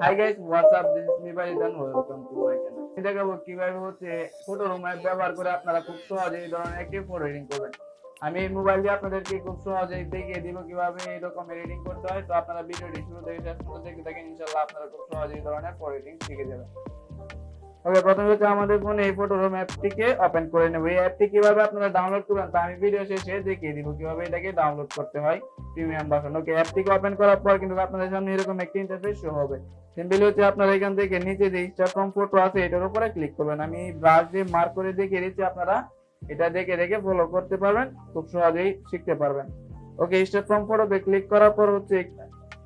High guys, what's up, this is নিবারিদান, welcome to my channel. আমি দেখাবো কিভাবে ফটো রুম অ্যাপ ব্যবহার করে আপনারা খুব সহজে এই ধরনের একটি ফটো এডিটিং করবেন। আমি এই মোবাইল দিয়ে আপনাদেরকে খুব সহজেই দেখিয়ে দিব কিভাবে এরকম এডিটিং করতে হয়। তো আপনারা ভিডিওটি শুরু থেকে শেষ পর্যন্ত দেখতে থাকেন, ইনশাআল্লাহ আপনারা খুব সহজেই এই ধরনের ফটো এডিটিং শিখে যাবেন। ওকে, প্রথমে আমাদের ফোনে এই ফটো রুম অ্যাপটিকে ওপেন করে নেব। এই অ্যাপটি কিভাবে আপনারা ডাউনলোড করবেন তা আমি ভিডিও শেষে দেখিয়ে দিব কিভাবে এটাকে ডাউনলোড করতে হয় প্রিমিয়াম ভার্সন। ওকে, অ্যাপটিকে ওপেন করার পর কিন্তু আপনাদের সামনে এরকম একটি ইন্টারফেস শো হবে। সিম্পলি আপনারা এখান থেকে নিচে যে স্টার্ট ফ্রম ফটো আছে এটার উপরে ক্লিক করবেন। আমি ব্রাশ দিয়ে মার্ক করে দেখিয়ে দিচ্ছি, আপনারা এটা দেখে দেখে ফলো করতে পারবেন, খুব সহজেই শিখতে পারবেন। ওকে, স্টার্ট ফ্রম ফটোতে ক্লিক করার পর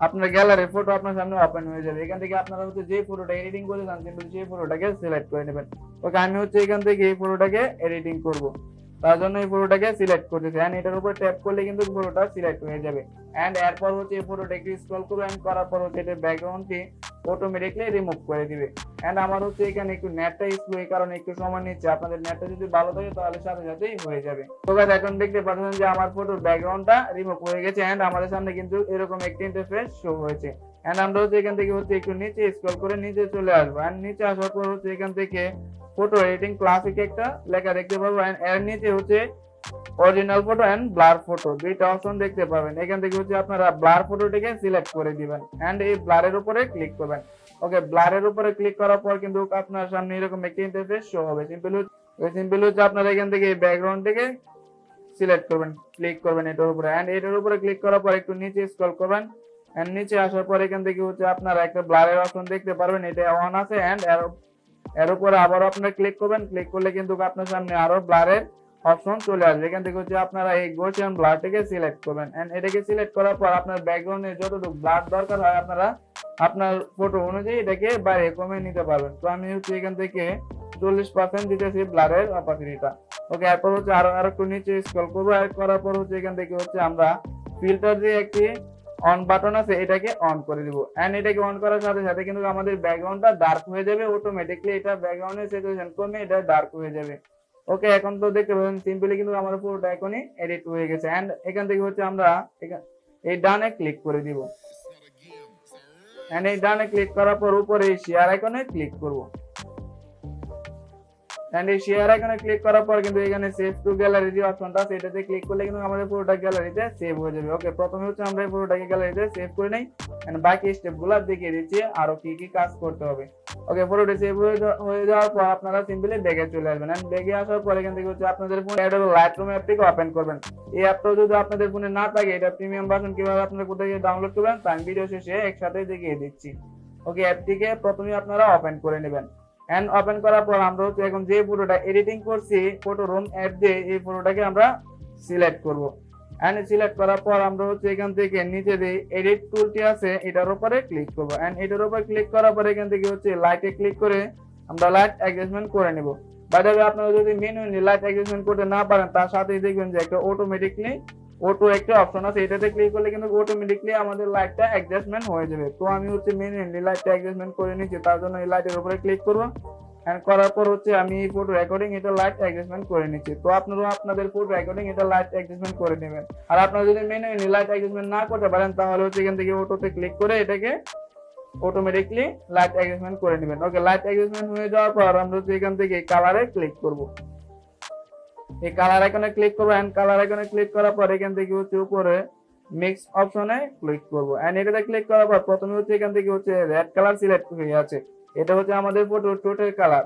আপনার গ্যালারির ফটো আপনার সামনে ওপেন হয়ে যাবে। এখান থেকে আপনারা যে ফটোটা এডিটিং করতে চান সেই ফটোটাকে সিলেক্ট করে নেবেন। ওকে, আমি এখান থেকে এই ফটোটাকে এডিটিং করব, তার জন্য এই ফটোটাকে সিলেক্ট করতেছি। এন্ড এটার উপর ট্যাপ করলে কিন্তু ফটোটা সিলেক্ট হয়ে যাবে। এন্ড এরপর এই ফটোটাকে স্ক্রল করব, এন্ড করার পর এটার ব্যাকগ্রাউন্ডটি অটোমেটিকলি রিমুভ করে দিবে। এন্ড আমার এখানে একটু নেটটা স্লো, এই কারণে একটু সময় নিচ্ছে। আপনাদের নেটটা যদি ভালো থাকে তাহলে সাথে সাথেই হয়ে যাবে। তো গাইস, এখন দেখতে পাচ্ছেন যে আমার ফটোর ব্যাকগ্রাউন্ডটা রিমুভ হয়ে গেছে। এন্ড আমাদের সামনে কিন্তু এরকম একটি ইন্টারফেস শো হয়েছে। এন্ড আমরা এখান থেকে একটু নিচে স্ক্রল করে নিচে চলে আসবো। এন্ড নিচে আসার পর এখান থেকে ফটো এডিটিং ক্লাসিক একটা লেখা দেখতে পাবো। এন্ড এর নিচে original photo and blur photo দুইটা অপশন দেখতে পাবেন। এখান থেকে আপনারা ব্লার ফটোটিকে সিলেক্ট করে দিবেন এন্ড এই ব্লারের উপরে ক্লিক করবেন। ওকে, ব্লারের উপরে ক্লিক করার পর কিন্তু আপনার সামনে এরকম একটি ইন্টারফেস শো হবে। সিম্পলি আপনারা এখান থেকে এই ব্যাকগ্রাউন্ডটিকে সিলেক্ট করবেন, ক্লিক করবেন এটার উপরে। এন্ড এটার উপরে ক্লিক করার পর একটু নিচে স্ক্রল করবেন। এন্ড নিচে আসার পর এখান থেকে আপনারা একটা ব্লারের অপশন দেখতে পারবেন, এটা অন আছে। এন্ড এর উপরে আবার আপনারা ক্লিক করবেন। ক্লিক করলে কিন্তু আপনার সামনে আরো ব্লারের অপশন চলে আসবে। এখান থেকে আপনারা এই গসিয়ান ব্লারটাকে সিলেক্ট করবেন। এন্ড এটাকে সিলেক্ট করার পর আপনার ব্যাকগ্রাউন্ডে যতটুকু ব্লার দরকার হয় আপনারা আপনার ফটো অনুযায়ী এটাকে বাইরে কমিয়ে নিতে পারবেন। তো আমি এখান থেকে 40% দিতেছি ব্লারের অপাসিটিটা। ওকে, এরপর আরো একটু নিচে স্ক্রল করবো। আর করার পর এখান থেকে আমরা ফিল্টার দিয়ে একটি অন বাটন আছে, এটাকে অন করে দিব। এন্ড এটাকে অন করার সাথে সাথে কিন্তু আমাদের ব্যাকগ্রাউন্ডটা ডার্ক হয়ে যাবে অটোমেটিকলি। এটা ব্যাকগ্রাউন্ডের স্যাচুরেশন কমে এটা ডার্ক হয়ে যাবে। ওকে, এখন তো দেখতে পাচ্ছেন সিম্পলি কিন্তু আমার পুরোটা এখনই এডিট হয়ে গেছে। এন্ড এখান থেকে আমরা এই ডানে ক্লিক করে দিব। এন্ড এই ডানে ক্লিক করার পর উপরে শেয়ার আইকনে ক্লিক করব। এন্ড এই শেয়ার আইকনে ক্লিক করার পর কিন্তু এখানে সেভ টু গ্যালারি যে অপশনটা আছে এটাতে ক্লিক করলে কিন্তু আমাদের পুরোটা গ্যালারিতে সেভ হয়ে যাবে। ওকে, প্রথমে আমরা এই পুরোটাকে গ্যালারিতে সেভ করে নেই। এন্ড বাকি স্টেপগুলো দেখিয়ে দিচ্ছি আরো কি কি কাজ করতে হবে। ওকে, পুরোটা সেভ হয়ে যাওয়ার পর আপনারা সিম্পলি ব্যাগে চলে আসবেন। এন্ড ব্যাগে আসার পর এখান থেকে আপনাদের ফোনে অ্যাডোবি লাইটরুম অ্যাপটিকে ওপেন করবেন। এই অ্যাপটা যদি আপনাদের ফোনে না থাকে, এটা প্রিমিয়াম ভার্সন কিভাবে আপনারা কোথায় গিয়ে ডাউনলোড করবেন তা আমি ভিডিও শেষে একসাথে দেখিয়ে দিচ্ছি। ওকে, অ্যাপটিকে প্রথমে আপনারা ওপেন করে নেবেন। এন্ড ওপেন করার পর আমরা এখন যে ফটোটা এডিটিং করছি ফটো রুম অ্যাপ দিয়ে এই ফটোটাকে আমরা সিলেক্ট করব। এন্ড সিলেক্ট করার পর আমরা এখান থেকে নিচে যে এডিট টুলটি আছে এটার উপরে ক্লিক করব। এন্ড এটার উপরে ক্লিক করার পর এখান থেকে লাইটে ক্লিক করে আমরা লাইট অ্যাডজাস্টমেন্ট করে নেব। বাই দ্য ওয়ে, আপনারা যদি ম্যানুয়ালি লাইট অ্যাডজাস্টমেন্ট করতে না পারেন তার সাথেই দেখবেন যে একটা অটো একটা অপশন আছে, এটাতে ক্লিক করলে কিন্তু অটোমেটিকলি আমাদের লাইটটা অ্যাডজাস্টমেন্ট হয়ে যাবে। তো আমি ম্যানুয়ালি লাইটটা অ্যাডজাস্টমেন্ট করে নিচ্ছি, তার জন্য এই লাইটের উপরে ক্লিক করব। এন্ড করার পর আমি এই ফটো রেকর্ডিং এটা লাইট অ্যাডজাস্টমেন্ট করে নিচ্ছি। তো আপনারা আপনাদের ফটো রেকর্ডিং এটা লাইট অ্যাডজাস্টমেন্ট করে নেবেন। আর আপনারা যদি ম্যানুয়ালি লাইট অ্যাডজাস্টমেন্ট না করতে পারেন তাহলে এখান থেকে অটোতে ক্লিক করে এটাকে অটোমেটিকলি লাইট অ্যাডজাস্টমেন্ট করে নেবেন। ওকে, লাইট অ্যাডজাস্টমেন্ট হয়ে যাওয়ার পর আমরা এখান থেকে কালারে ক্লিক করব। এই কালার আইকনে ক্লিক করব। এন্ড কালার আইকনে ক্লিক করার পর এখান থেকে উপরে মিক্স অপশনে ক্লিক করব। এন্ড এটাতে ক্লিক করার পর প্রথমে এখান থেকে রেড কালার সিলেক্ট হয়ে আছে। এটা আমাদের ফটো টোটাল কালার।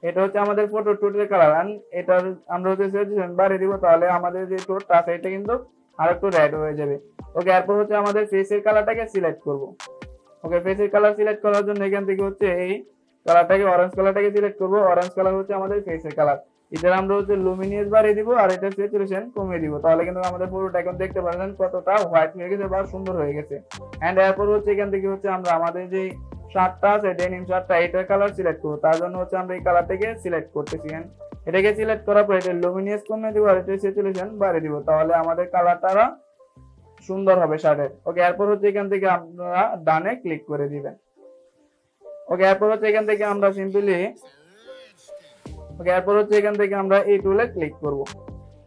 এটা আমাদের ফটো টোটাল কালার। এন্ড এটা আমরা স্যাচুরেশন বাড়িয়ে দিব, তাহলে আমাদের যে টোনটা আছে এটা কিন্তু আরেকটু রেড হয়ে যাবে। ওকে, এরপর আমাদের ফেসের কালারটাকে সিলেক্ট করব। ওকে, ফেসের কালার সিলেক্ট করার জন্য এখান থেকে এই কালারটাকে অরেঞ্জ কালারটাকে সিলেক্ট করব। অরেঞ্জ কালার আমাদের ফেসের কালার। এটা আমরা লুমিনিয়াস বাড়িয়ে দিব আর এটা স্যাচুরেশন কমিয়ে দিব, তাহলে কিন্তু আমাদের পুরোটা এখন দেখতে পাচ্ছেন কতটা হোয়াইট হয়ে গেছে বা সুন্দর হয়ে গেছে। এন্ড এরপর এখান থেকে আমরা আমাদের যে শার্টটা আছে ডেনিম শার্টটা এটার কালার সিলেক্ট করব। তার জন্য আমরা এই কালারটাকে সিলেক্ট করতেছি। এটাকে সিলেক্ট করার পর এটা লুমিনিয়াস কমিয়ে দিব আর এটা স্যাচুরেশন বাড়িয়ে দিব, তাহলে আমাদের কালারটা সুন্দর হবে শার্টের। ওকে, এরপর এখান থেকে আপনারা ডানে ক্লিক করে দিবেন। ওকে, এরপর এখান থেকে আমরা সিম্পলি এরপর এখান থেকে আমরা এই টুলে ক্লিক করব।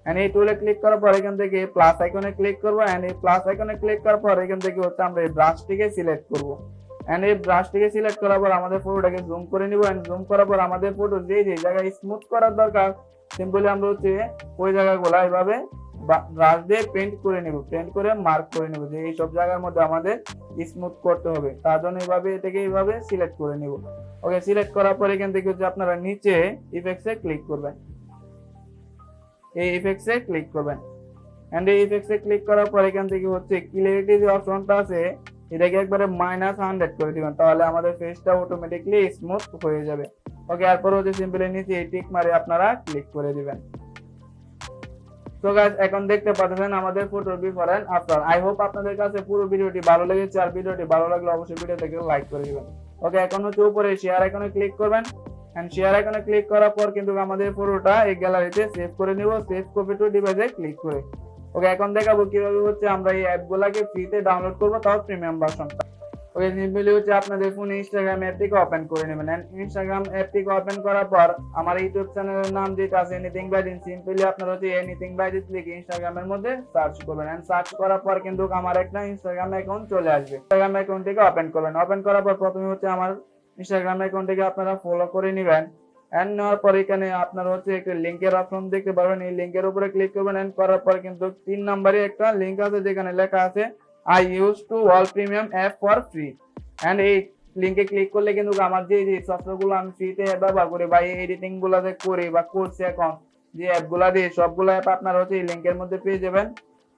এন্ড এই টুলে ক্লিক করার পর এখান থেকে প্লাস আইকনে ক্লিক করব। এন্ড এই প্লাস আইকনে ক্লিক করার পর এখান থেকে আমরা এই ব্রাশটিকে সিলেক্ট করব। এন্ড এই ব্রাশটিকে সিলেক্ট করার পর আমাদের ফটোটাকে জুম করে নিব এন্ড জুম করার পর আমাদের ফটো যে জায়গায় স্মুথ করার দরকার সিম্পলি আমরা হচ্ছে ওই জায়গাগুলো এইভাবে ব্রাশ দিয়ে পেন্ট করে নিব, পেন্ট করে মার্ক করে নিব যে এই সব জায়গার মধ্যে আমাদের স্মুথ করতে হবে। তার জন্য এইভাবে এটাকে এইভাবে সিলেক্ট করে নিব। ওকে, সিলেক্ট করার পর এখান থেকে হচ্ছে আপনারা নিচে ইফেক্টসে ক্লিক করবেন, এই ইফেক্টসে ক্লিক করবেন এন্ড এই ইফেক্টসে ক্লিক করার পর এখান থেকে হচ্ছে ক্লিয়ারিটি যে অপশনটা আছে এটাকে একবারে -100 করে দিবেন, তাহলে আমাদের ফেসটা অটোমেটিকলি স্মুথ হয়ে যাবে। ওকে, এরপর হচ্ছে সিম্পলি নিচে এই টিক মারে আপনারা ক্লিক করে দিবেন। তো গাইস এখন দেখতে পাচ্ছেন আমাদের ফটোর before and after. I hope আপনাদের কাছে পুরো ভিডিওটি ভালো লেগেছে, আর ভিডিওটি ভালো লাগলে অবশ্যই ভিডিওটাকে লাইক করে দিবেন। ওকে, এখন হচ্ছে উপরে শেয়ার আইকনে ক্লিক করবেন এন্ড শেয়ার আইকনে ক্লিক করার পর কিন্তু আমাদের ফটোটা এই গ্যালারিতে সেভ করে নিব, সেভ কপি টু ডিভাইসে ক্লিক করে। ওকে, এখন দেখাবো কিভাবে হচ্ছে আমরা এই অ্যাপগুলোকে ফ্রিতে ডাউনলোড করব, তাও প্রিমিয়াম ভার্সনটা। ওকে, সিম্পলি হচ্ছে আপনাদের ফোনে ইনস্টাগ্রাম অ্যাপটিকে ওপেন করে নেবেন এন্ড ইনস্টাগ্রাম অ্যাপটিকে ওপেন করার পর আমার ইউটিউব চ্যানেলের নাম যেটা আছে এনিথিং বাই দিন, সিম্পলি আপনারা হচ্ছে এনিথিং বাই দিন লিখে ইনস্টাগ্রামের মধ্যে সার্চ করবেন এন্ড সার্চ করার পর কিন্তু আমার একটা ইনস্টাগ্রাম অ্যাকাউন্ট চলে আসবে। ইনস্টাগ্রাম অ্যাকাউন্টটিকে ওপেন করবেন, ওপেন করার পর প্রথমে হচ্ছে আমার ইনস্টাগ্রাম অ্যাকাউন্টটিকে আপনারা ফলো করে নেবেন এন্ড নেওয়ার পর এখানে আপনারা হচ্ছে একটা লিংকের অপশন দেখতে পারবেন, এই লিংকের উপরে ক্লিক করবেন এন্ড করার পর কিন্তু 3 নম্বরে একটা লিংক আছে যেখানে লেখা আছে I use to all premium app for free and এই লিংকে ক্লিক করলে কিন্তু আমার যে সফটওয়্যারগুলো আমি ফ্রিতে ব্যবহার করি বা এই এডিটিং গুলাতে করি বা করছি এখন যে অ্যাপগুলা দিয়ে সবগুলো অ্যাপ আপনারা হচ্ছে এই লিংকের মধ্যে পেয়ে যাবেন,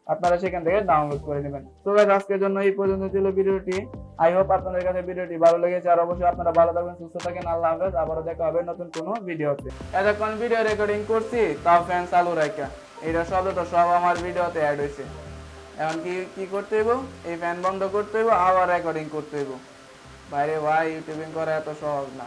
আপনারা সেখান থেকে ডাউনলোড করে নেবেন। তো গাইস আজকের জন্য এই পর্যন্ত ছিল ভিডিওটি। আই হোপ আপনাদের কাছে ভিডিওটি ভালো লেগেছে, আর অবশ্যই আপনারা ভালো থাকবেন, সুস্থ থাকেন। আল্লাহ হাফেজ, আবারও দেখা হবে নতুন কোনো ভিডিওতে। এতক্ষণ ভিডিও রেকর্ডিং করছি তাও ফ্যান চালু রাখা, এটা শব্দটা সব আমার ভিডিওতে অ্যাড হয়েছে। এখন কি করতে হইব, এই ফ্যান বন্ধ করতে হইব, আবার রেকর্ডিং করতে হইব। বাইরে ভাই ইউটিউবিং করা এত সহজ না।